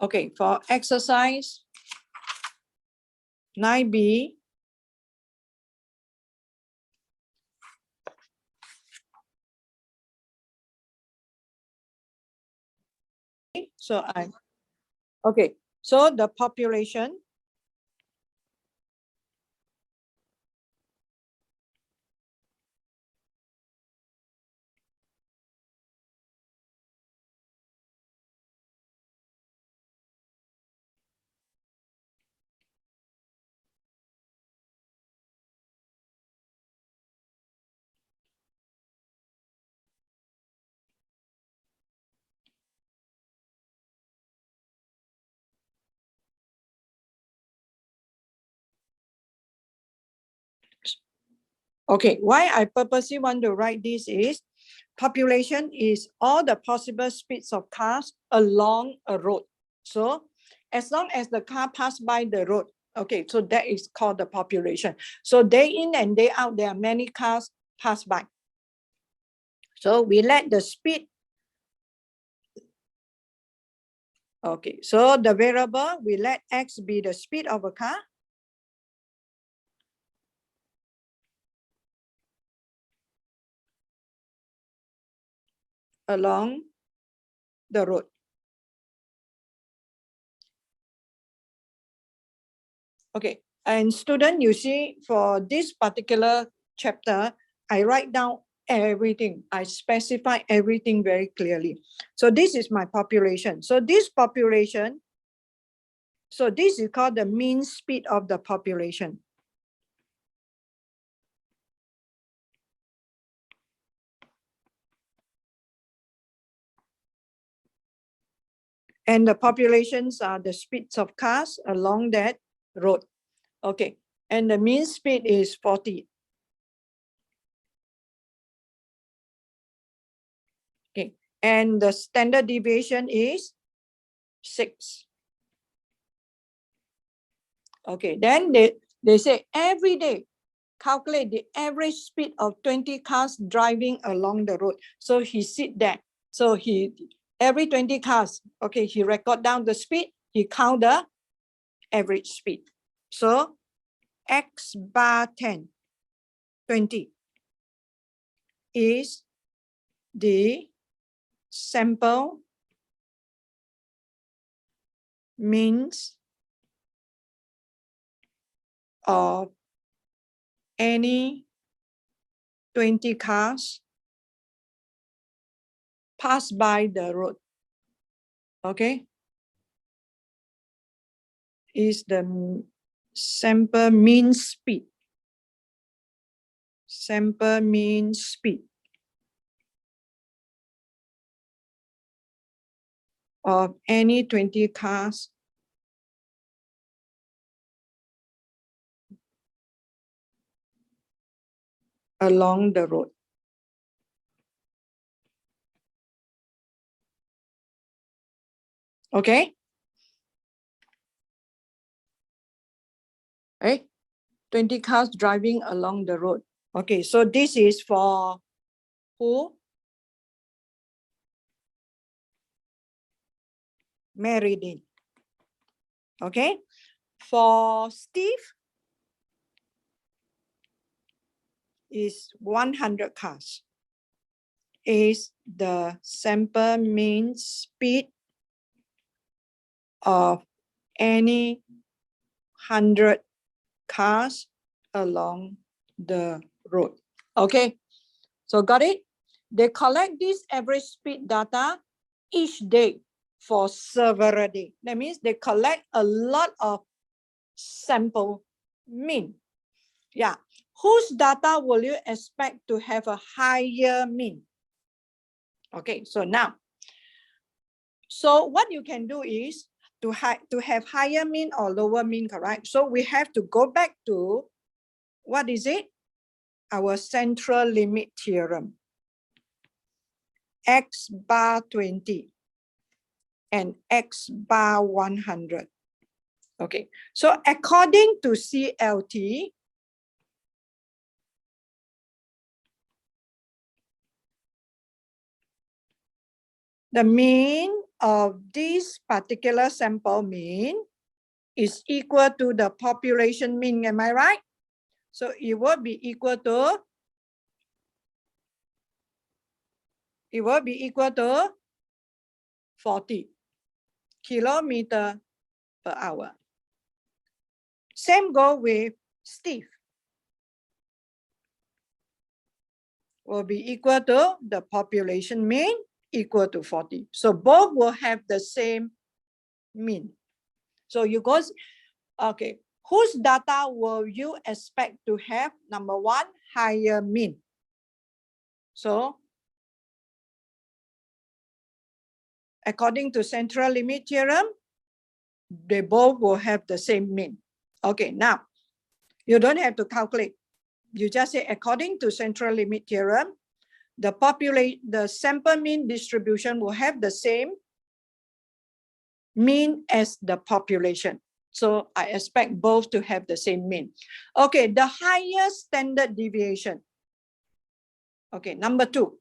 Okay, for exercise 9B, so the population okay, why I purposely want to write this is population is all the possible speeds of cars along a road. So as long as the car pass by the road, okay, so that is called the population. So day in and day out, there are many cars pass by. So we let the speed. Okay, so the variable, we let x be the speed of a car. Along the road. Okay, and student, you see, for this particular chapter, I write down everything. I specify everything very clearly. So this is my population. So this population, so this is called the mean speed of the population. And the populations are the speeds of cars along that road. Okay, and the mean speed is 40. Okay, and the standard deviation is 6. Okay, then they say every day, calculate the average speed of 20 cars driving along the road. So he sit there. So every 20 cars, okay, he record down the speed, he count the average speed. So X bar 10, 20 is the sample means of any 20 cars pass by the road. Okay, is the sample mean speed. Sample mean speed of any 20 cars along the road. Okay. Right? 20 cars driving along the road. Okay, so this is for who? Meriden. Okay. For Steve is 100 cars. Is the sample mean speed of any 100 cars along the road. Okay, so got it? They collect this average speed data each day for several days. That means they collect a lot of sample mean. Yeah, whose data will you expect to have a higher mean? Okay, so now, so what you can do is to have higher mean or lower mean, correct? So we have to go back to, what is it? Our central limit theorem. X bar 20 and X bar 100. Okay, so according to CLT, the mean of this particular sample mean is equal to the population mean. Am I right? So it will be equal to 40 kilometer per hour. Same go with Steve. Will be equal to the population mean equal to 40. So both will have the same mean. So you go, okay, whose data will you expect to have? Number one, higher mean. So according to central limit theorem, they both will have the same mean. Okay, now you don't have to calculate. You just say according to central limit theorem, the sample mean distribution will have the same mean as the population. So I expect both to have the same mean. Okay, the highest standard deviation. Okay, number 2.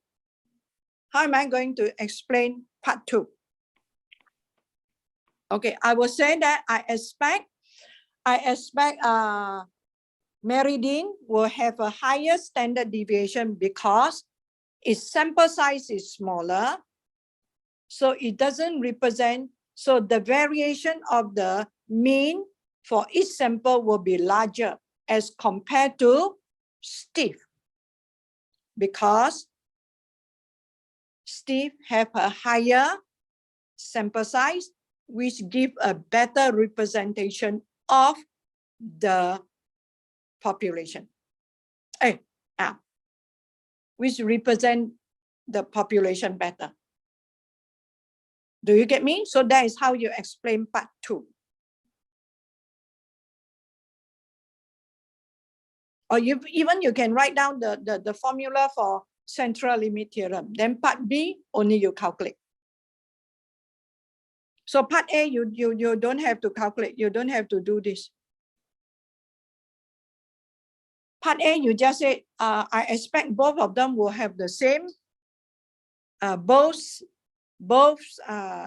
How am I going to explain part 2? Okay, I will say that I expect Meridian will have a higher standard deviation because its sample size is smaller. So it doesn't represent, so the variation of the mean for each sample will be larger as compared to Steve, because Steve have a higher sample size, which give a better representation of the population. Which represent the population better. Do you get me? So that is how you explain part 2. Or even you can write down the formula for central limit theorem. Then part B, only you calculate. So part A, you don't have to calculate. You don't have to do this. Part A, you just say, I expect both of them will have the same, both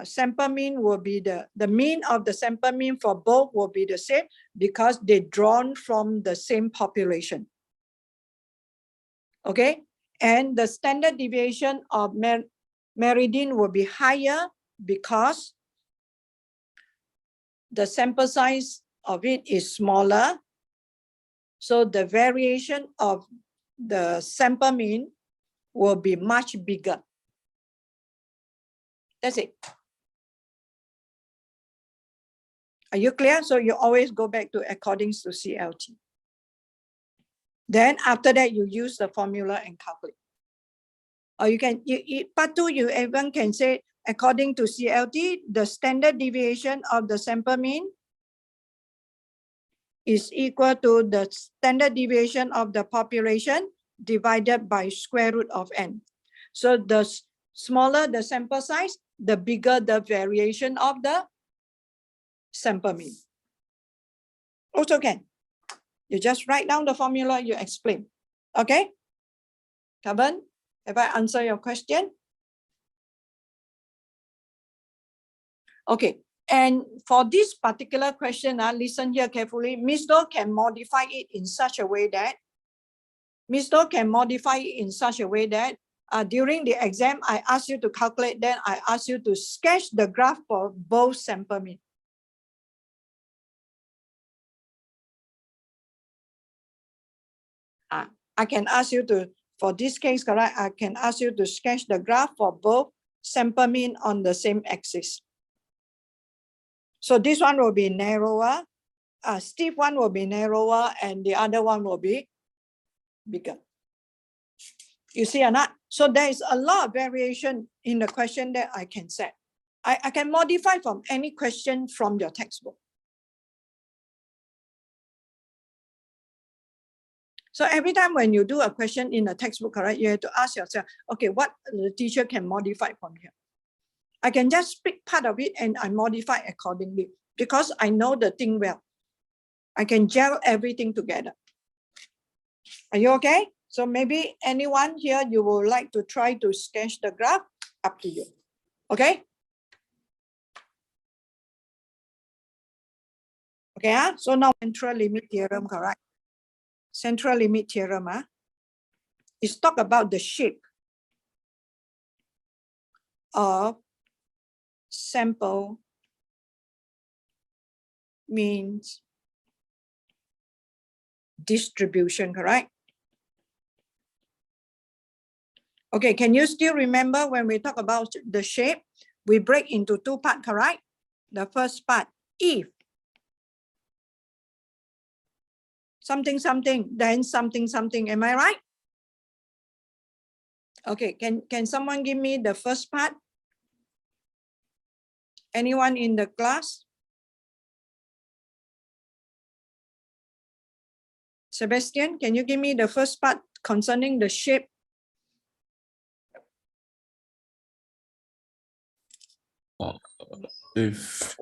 sample mean will be the mean of the sample mean for both will be the same because they drawn from the same population. Okay, and the standard deviation of Meridian will be higher because the sample size of it is smaller. So the variation of the sample mean will be much bigger. That's it. Are you clear? So you always go back to according to CLT. Then after that, you use the formula and calculate. Or you can, part 2, you even can say, according to CLT, the standard deviation of the sample mean is equal to the standard deviation of the population divided by square root of n. So the smaller the sample size, the bigger the variation of the sample mean. Also can. You just write down the formula, you explain. Okay? Kevin, have I answered your question? Okay. And for this particular question, listen here carefully. Ms. Do can modify it in such a way that during the exam, I ask you to calculate, then I ask you to sketch the graph for both sample mean. I can ask you to, for this case, correct, I can ask you to sketch the graph for both sample mean on the same axis. So this one will be narrower, steep one will be narrower, and the other one will be bigger. You see or not? So there is a lot of variation in the question that I can set. I can modify from any question from your textbook. So every time when you do a question in a textbook, correct, you have to ask yourself, okay, what the teacher can modify from here? I can just pick part of it and I modify accordingly because I know the thing well. I can gel everything together. Are you okay? So maybe anyone here, you would like to try to sketch the graph, up to you. Okay? Okay, so now central limit theorem, correct? Central limit theorem is talk about the shape of sample means distribution, correct? Okay, can you still remember when we talk about the shape, we break into two parts, correct? The first part, if something, something, then something, something, am I right? Okay, can someone give me the first part? Anyone in the class? Sebastian, can you give me the first part concerning the shape? If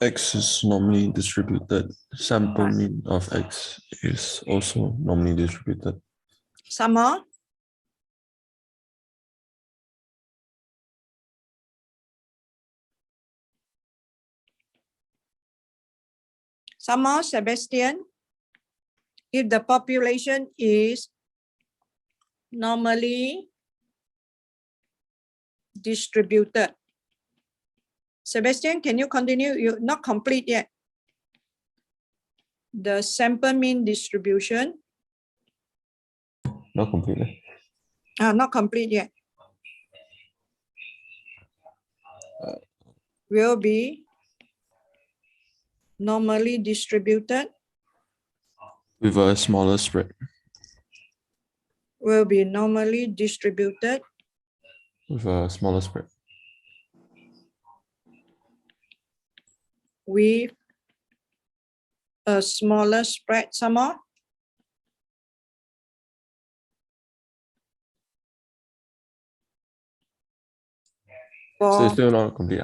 X is normally distributed, sample mean of X is also normally distributed. Some more? Some more, Sebastian? If the population is normally distributed. Sebastian, can you continue? You're not complete yet. The sample mean distribution. Not completely. Not complete yet. Will be normally distributed. With a smaller spread. Will be normally distributed. With a smaller spread. With a smaller spread, some more. So it's still not complete.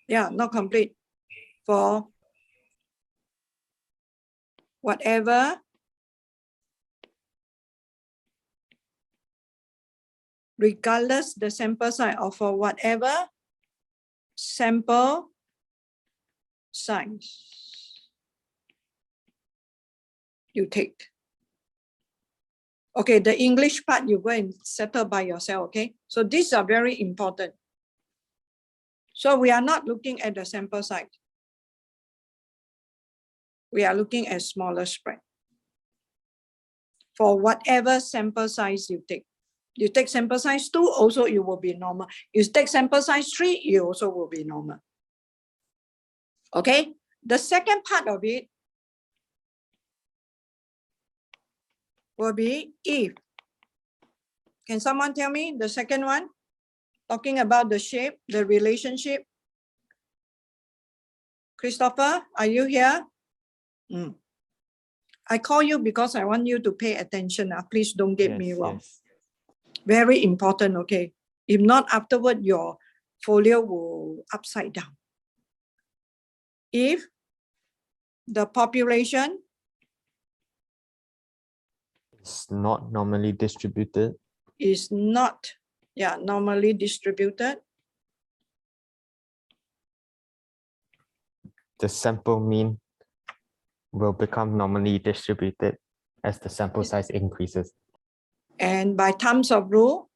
Yeah, not complete. For whatever regardless the sample size, or for whatever sample size you take. Okay, the English part you go and settle by yourself, okay? So these are very important. So we are not looking at the sample size. We are looking at smaller spread. For whatever sample size you take. You take sample size 2, also it will be normal. You take sample size 3, you also will be normal. Okay, the second part of it will be if. Can someone tell me the second one? Talking about the shape, the relationship. Christopher, are you here? I call you because I want you to pay attention. Please don't get me wrong. Yes. Very important, okay? If not, afterward, your folio will upside down. If the population is not normally distributed. Is not, normally distributed. The sample mean will become normally distributed as the sample size increases. And by terms of rule?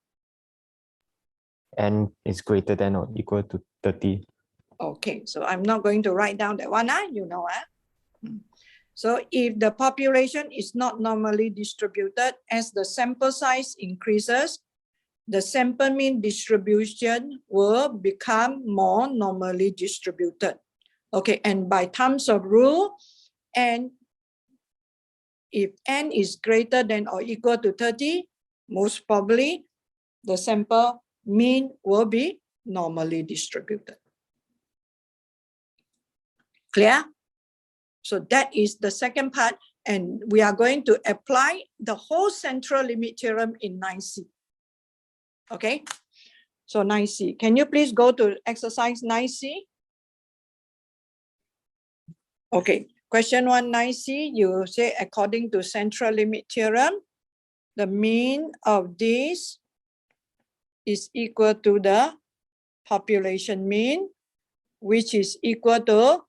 N is greater than or equal to 30. Okay, so I'm not going to write down that one, you know. So if the population is not normally distributed, as the sample size increases, the sample mean distribution will become more normally distributed. Okay, and by terms of rule, and if n is greater than or equal to 30, most probably the sample mean will be normally distributed. Clear? So that is the second part, and we are going to apply the whole central limit theorem in 9C. Okay, so 9C. Can you please go to exercise 9C? Okay, question 1, 9C, you say according to central limit theorem, the mean of this is equal to the population mean, which is equal to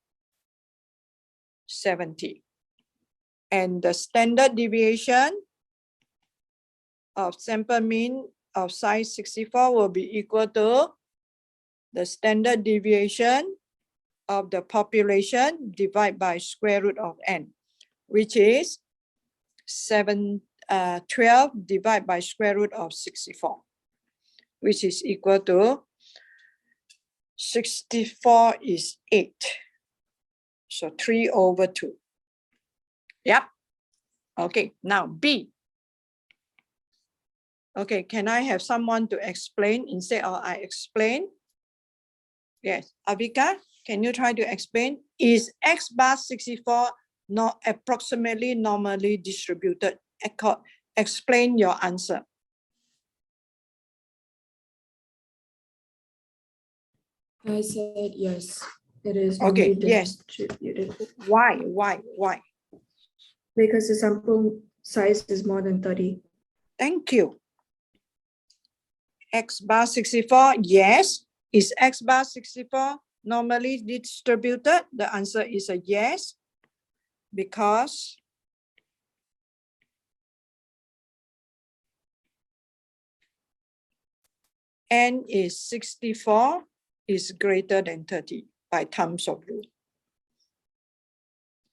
70. And the standard deviation of sample mean of size 64 will be equal to the standard deviation of the population divided by square root of n, which is 12 divided by square root of 64, which is equal to 64 is 8. So 3/2. Yep. Okay, now B. Okay, can I have someone to explain instead of I explain? Yes, Avika, can you try to explain? Is X bar 64 not approximately normally distributed? Explain your answer. I said yes, it is Okay, normally yes. distributed. Why? Because the sample size is more than 30. Thank you. X bar 64, yes. Is X bar 64 normally distributed? The answer is a yes, because n is 64 is greater than 30 by terms of rule.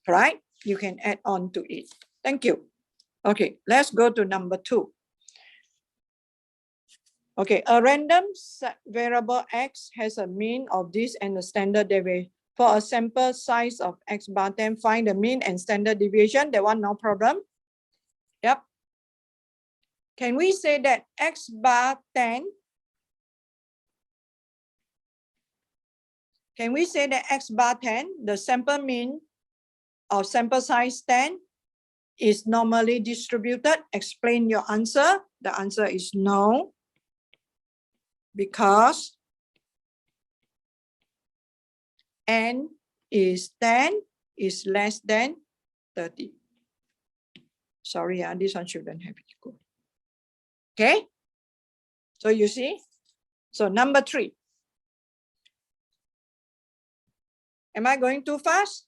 Right? You can add on to it. Thank you. Okay, let's go to number 2. Okay, a random variable x has a mean of this and a standard deviation. For a sample size of x bar 10, find the mean and standard deviation. That one, no problem. Yep. Can we say that x bar 10? Can we say that x bar 10, the sample mean of sample size 10 is normally distributed? Explain your answer. The answer is no, because n is 10 is less than 30. Sorry, this one shouldn't have equal. Okay, so you see, so number 3. Am I going too fast?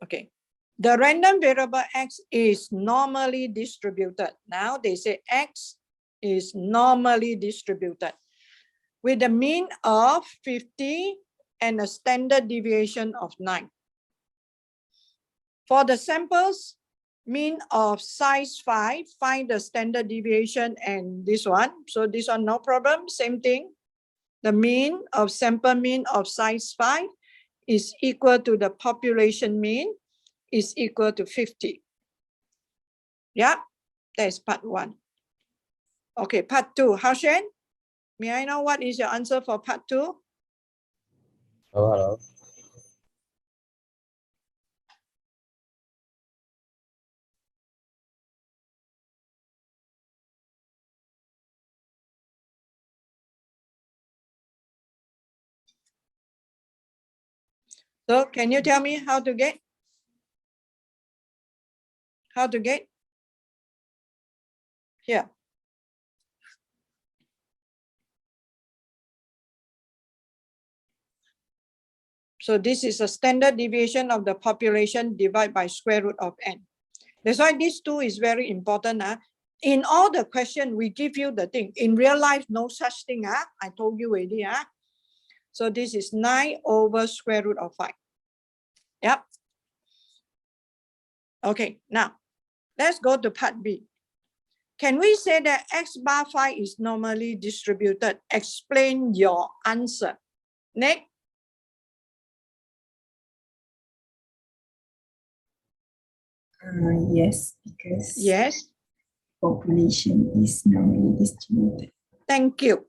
Okay, the random variable x is normally distributed. Now they say x is normally distributed with a mean of 50 and a standard deviation of 9. For the samples mean of size 5, find the standard deviation and this one. So this one, no problem, same thing. The mean of sample mean of size 5 is equal to the population mean is equal to 50. Yeah, that's part 1. Okay, part 2. Haoshen, may I know what is your answer for part 2? Hello. So can you tell me how to get? How to get? Here. So this is a standard deviation of the population divided by square root of n. That's why this 2 is very important. In all the question, we give you the thing. In real life, no such thing. I told you already. So this is 9 over square root of 5. Yep. Okay, now let's go to part B. Can we say that x bar 5 is normally distributed? Explain your answer. Next. Yes, because Yes, population is normally distributed. thank you.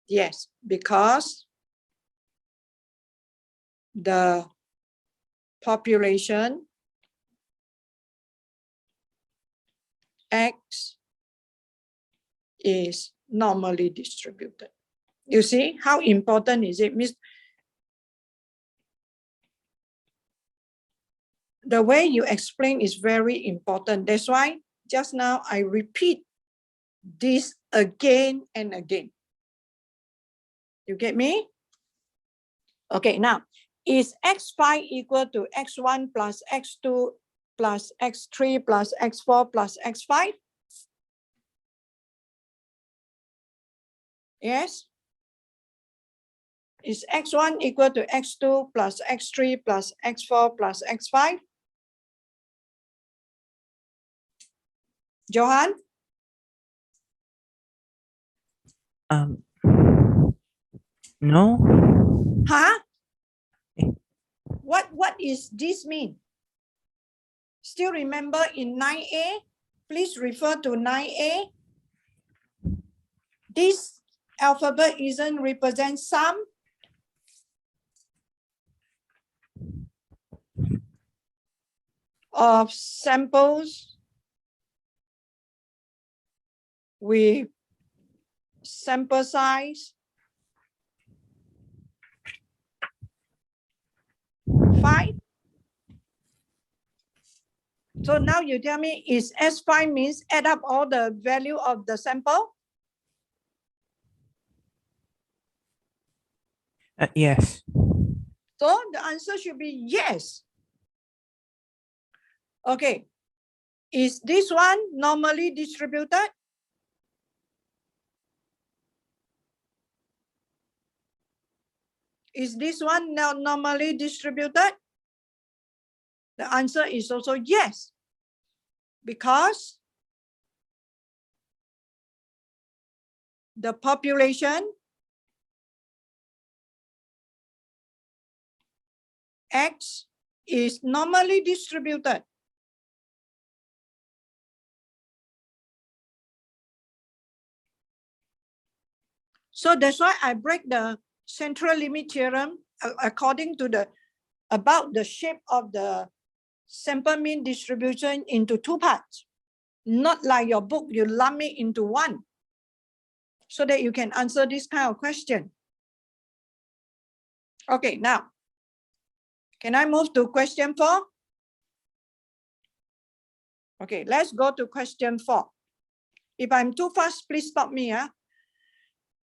Yes, because the population X is normally distributed. You see how important is it? Means the way you explain is very important. That's why just now I repeat this again and again. You get me? Okay, now, is x5 equal to x1 plus x2 plus x3 plus x4 plus x5? Yes? Is x1 equal to x2 plus x3 plus x4 plus x5? Johan? No. Huh? What is this mean? Still remember in 9A? Please refer to 9A. This alphabet isn't represent sum. Of samples with sample size 5. So now you tell me, is S5 means add up all the value of the sample? Yes. So the answer should be yes. Okay. Is this one normally distributed? Is this one now normally distributed? The answer is also yes. Because the population X is normally distributed. So that's why I break the central limit theorem according to the about the shape of the sample mean distribution into 2 parts. Not like your book, you lump it into one. So that you can answer this kind of question. Okay, now, can I move to question 4? Okay, let's go to question 4. If I'm too fast, please stop me.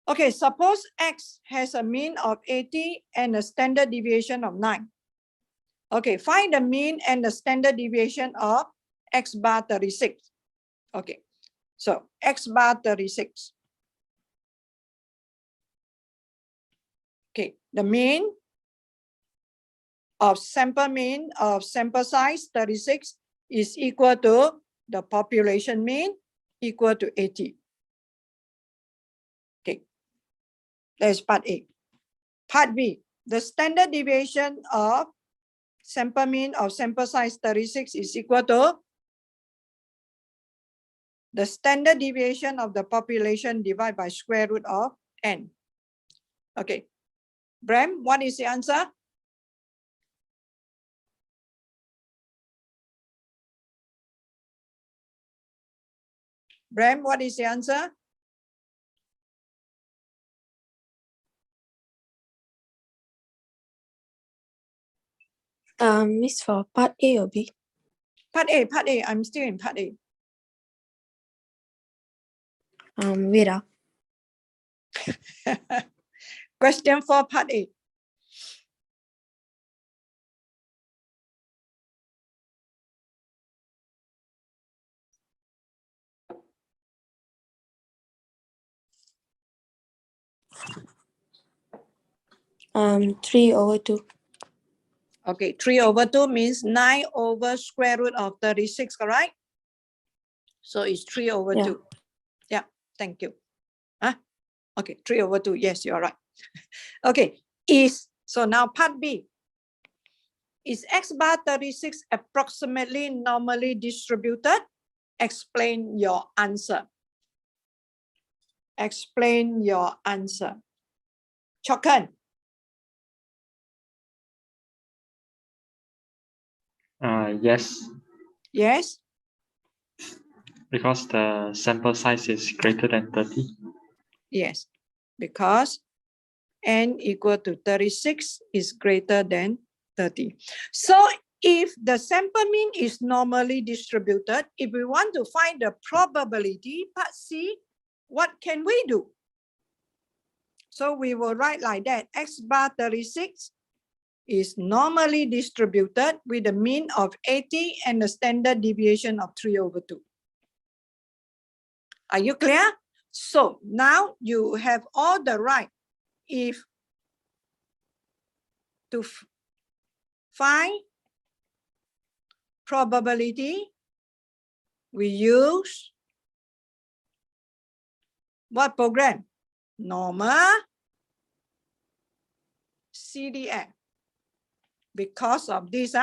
Okay, suppose X has a mean of 80 and a standard deviation of 9. Okay, find the mean and the standard deviation of X bar 36. Okay, so X bar 36. Okay, the mean of sample size 36 is equal to the population mean equal to 80. Okay, that's part A. Part B, the standard deviation of sample mean of sample size 36 is equal to the standard deviation of the population divided by square root of n. Okay, Bram, what is the answer? Bram, what is the answer? Miss, for part A or B? Part A, I'm still in part A. Wait. Question 4, part A. Um, 3/2. Okay, 3/2 means 9 over square root of 36, correct? So it's 3/2. Yeah, thank you. Okay, 3/2, yes, you're right. Okay, so now part B. Is X bar 36 approximately normally distributed? Explain your answer. Explain your answer. Chokan. Yes, Yes. because the sample size is greater than 30. Yes, because n equal to 36 is greater than 30. So if the sample mean is normally distributed, if we want to find the probability, part C, what can we do? So we will write like that. X bar 36 is normally distributed with a mean of 80 and a standard deviation of 3/2. Are you clear? So now you have all the right. If to find probability, we use what program? Normal CDF. Because of this,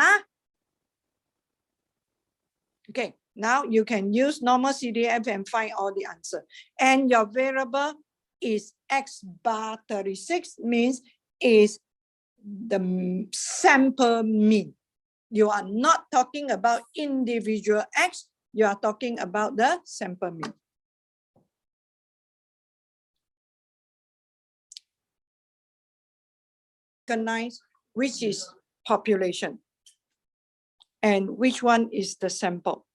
okay, now you can use normal CDF and find all the answer. And your variable is X bar 36, means is the sample mean. You are not talking about individual X, you are talking about the sample mean. Recognize which is population and which one is the sample.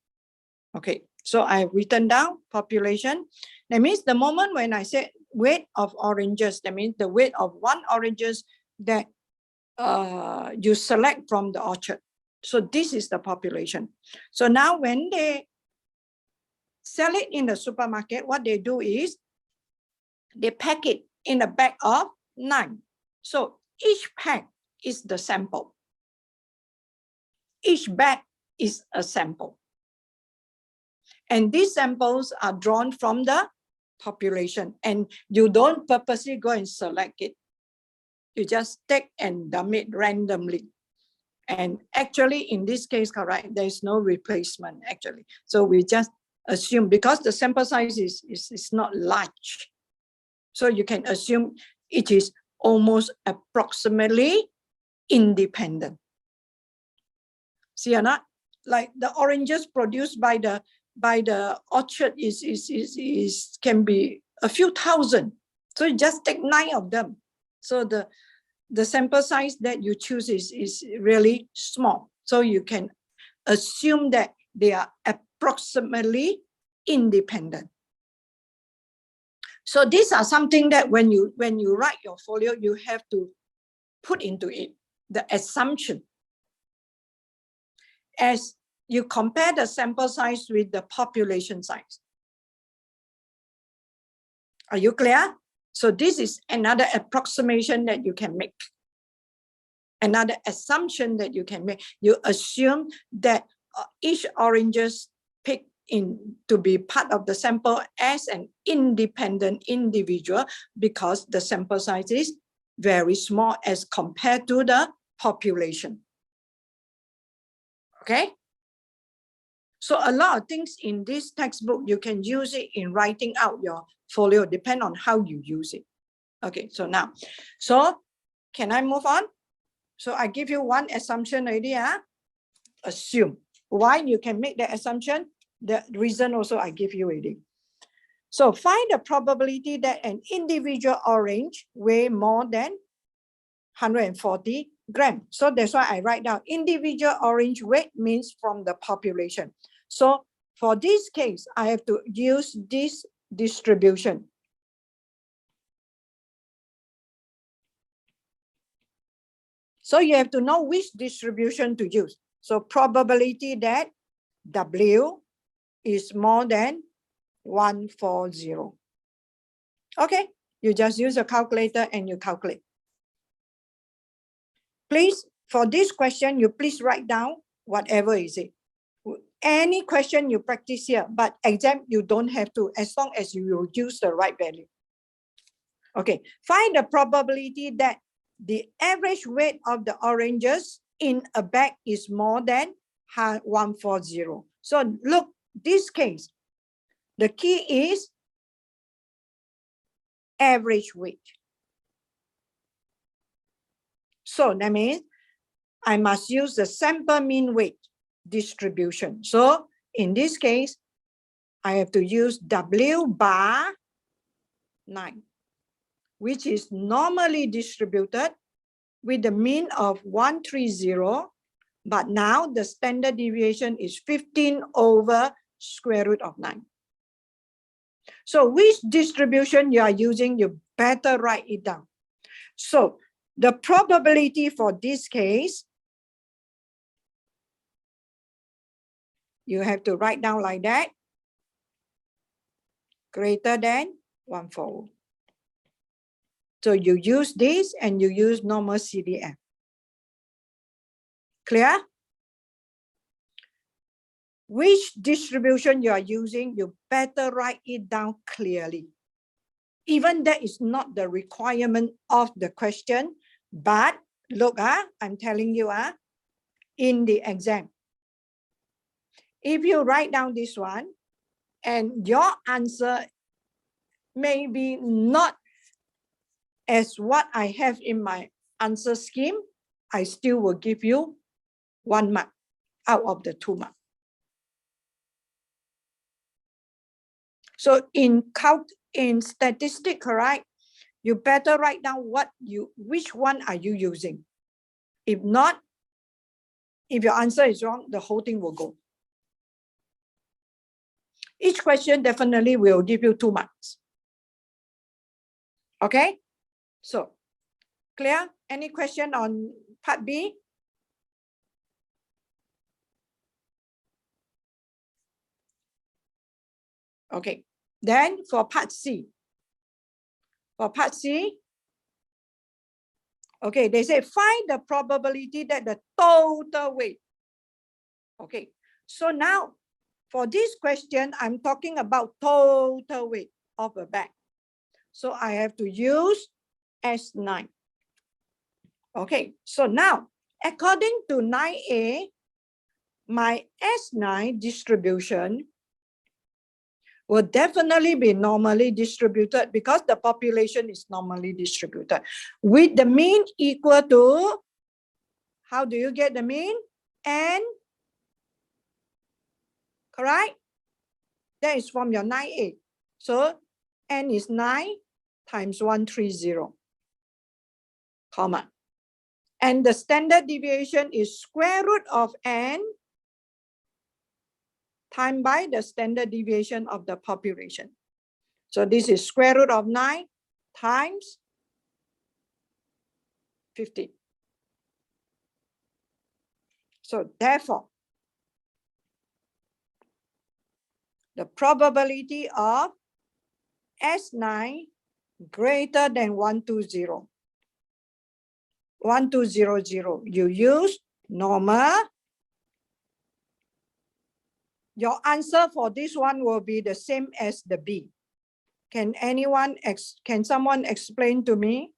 Okay, so I've written down population. That means the moment when I say weight of oranges, that means the weight of one oranges that you select from the orchard. So this is the population. So now when they sell it in the supermarket, what they do is they pack it in a bag of 9. So each pack is the sample. Each bag is a sample. And these samples are drawn from the population, and you don't purposely go and select it. You just take and dump it randomly. And actually, in this case, correct, there is no replacement actually. So we just assume, because the sample size is not large. So you can assume it is almost approximately independent. See or not? Like the oranges produced by the orchard can be a few thousand. So you just take 9 of them. So the sample size that you choose is really small. So you can assume that they are approximately independent. So these are something that when you write your folio, you have to put into it, the assumption. As you compare the sample size with the population size. Are you clear? So this is another approximation that you can make. Another assumption that you can make. You assume that each oranges picked in to be part of the sample as an independent individual, because the sample size is very small as compared to the population. Okay? So a lot of things in this textbook, you can use it in writing out your folio, depend on how you use it. Okay, so now, so can I move on? So I give you one assumption already, assume. Why you can make the assumption? The reason also I give you already. So find the probability that an individual orange weigh more than 140 grams. So that's why I write down individual orange weight means from the population. So for this case, I have to use this distribution. So you have to know which distribution to use. So probability that W is more than 140. Okay, you just use a calculator and you calculate. Please, for this question, you please write down whatever is it. Any question you practice here, but exam you don't have to, as long as you will use the right value. Okay, find the probability that the average weight of the oranges in a bag is more than 140. So look, this case, the key is average weight. So that means I must use the sample mean weight distribution. So in this case, I have to use W bar 9, which is normally distributed with the mean of 130, but now the standard deviation is 15 over square root of 9. So which distribution you are using, you better write it down. So the probability for this case, you have to write down like that, greater than 1/4. So you use this and you use normal CDF. Clear? Which distribution you are using, you better write it down clearly. Even that is not the requirement of the question, but look, I'm telling you, in the exam, if you write down this one and your answer may be not as what I have in my answer scheme, I still will give you 1 mark out of the 2 marks. So in statistic, correct, you better write down which one are you using. If not, if your answer is wrong, the whole thing will go. Each question definitely will give you 2 marks. Okay, so clear? Any question on part B? Okay, then for part C. For part C, okay, they say find the probability that the total weight. Okay, so now for this question, I'm talking about total weight of a bag. So I have to use S9. Okay, so now according to 9A, my S9 distribution will definitely be normally distributed because the population is normally distributed with the mean equal to, how do you get the mean? N, correct? That is from your 9A. So N is 9 times 130, comma. And the standard deviation is square root of N times by the standard deviation of the population. So this is square root of 9 times 50. So therefore, the probability of S9 greater than 1200. 1200, you use normal. Your answer for this one will be the same as the B. Can someone explain to me?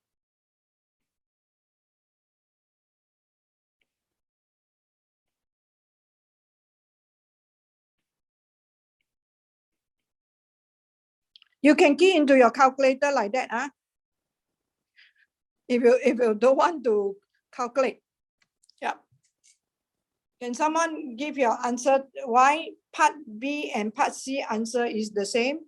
You can key into your calculator like that, if you don't want to calculate. Yeah. Can someone give your answer why part B and part C answer is the same?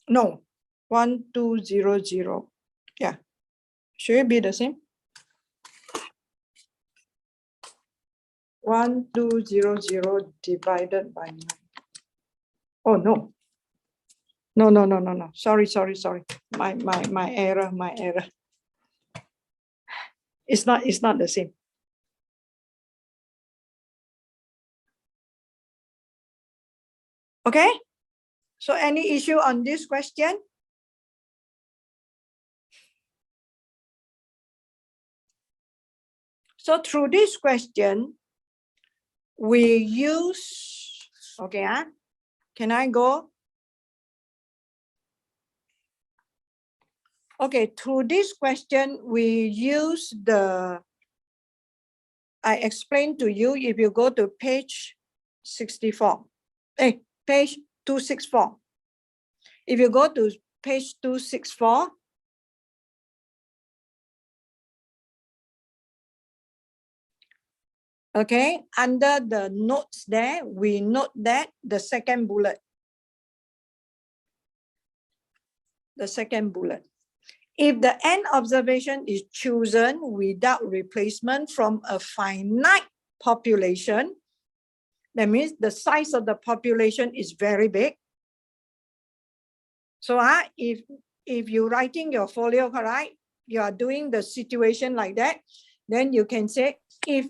No, 1200. Yeah. Should it be the same? 1200 divided by 9. Oh no. No. Sorry. My error. It's not the same. Okay. So any issue on this question? So through this question, we use, okay, can I go? Okay, through this question, we use I explained to you, if you go to page 64, page 264. If you go to page 264, okay, under the notes there, we note that the second bullet. The second bullet. If the N observation is chosen without replacement from a finite population, that means the size of the population is very big. So if you're writing your folio, right, you are doing the situation like that, then you can say if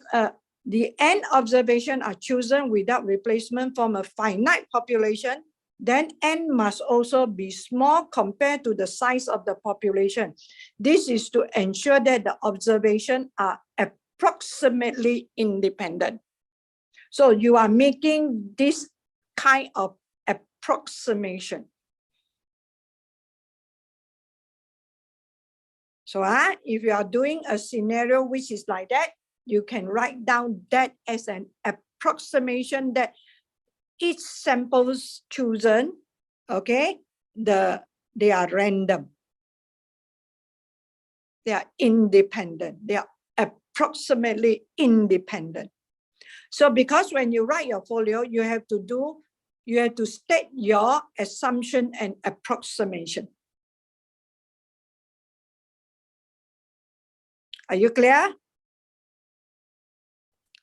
the n observation are chosen without replacement from a finite population, then n must also be small compared to the size of the population. This is to ensure that the observations are approximately independent. So you are making this kind of approximation. So if you are doing a scenario which is like that, you can write down that as an approximation that each samples chosen, okay, they are random. They are independent. They are approximately independent. So because when you write your folio, you have to state your assumption and approximation. Are you clear?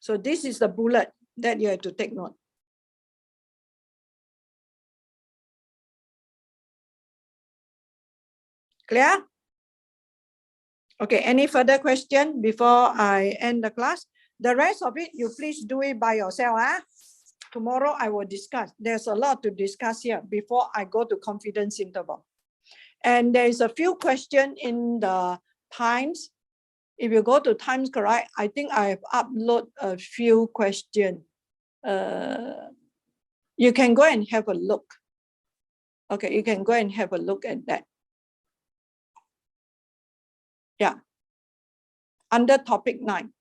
So this is the bullet that you have to take note. Clear? Okay, any further question before I end the class? The rest of it, you please do it by yourself. Tomorrow I will discuss. There's a lot to discuss here before I go to confidence interval. And there's a few questions in the Times. If you go to Times, correct, I think I have uploaded a few questions. You can go and have a look. Okay, you can go and have a look at that. Yeah. Under topic 9.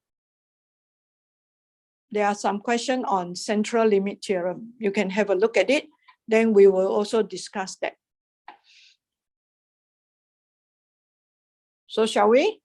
There are some questions on central limit theorem. You can have a look at it. Then we will also discuss that. So shall we?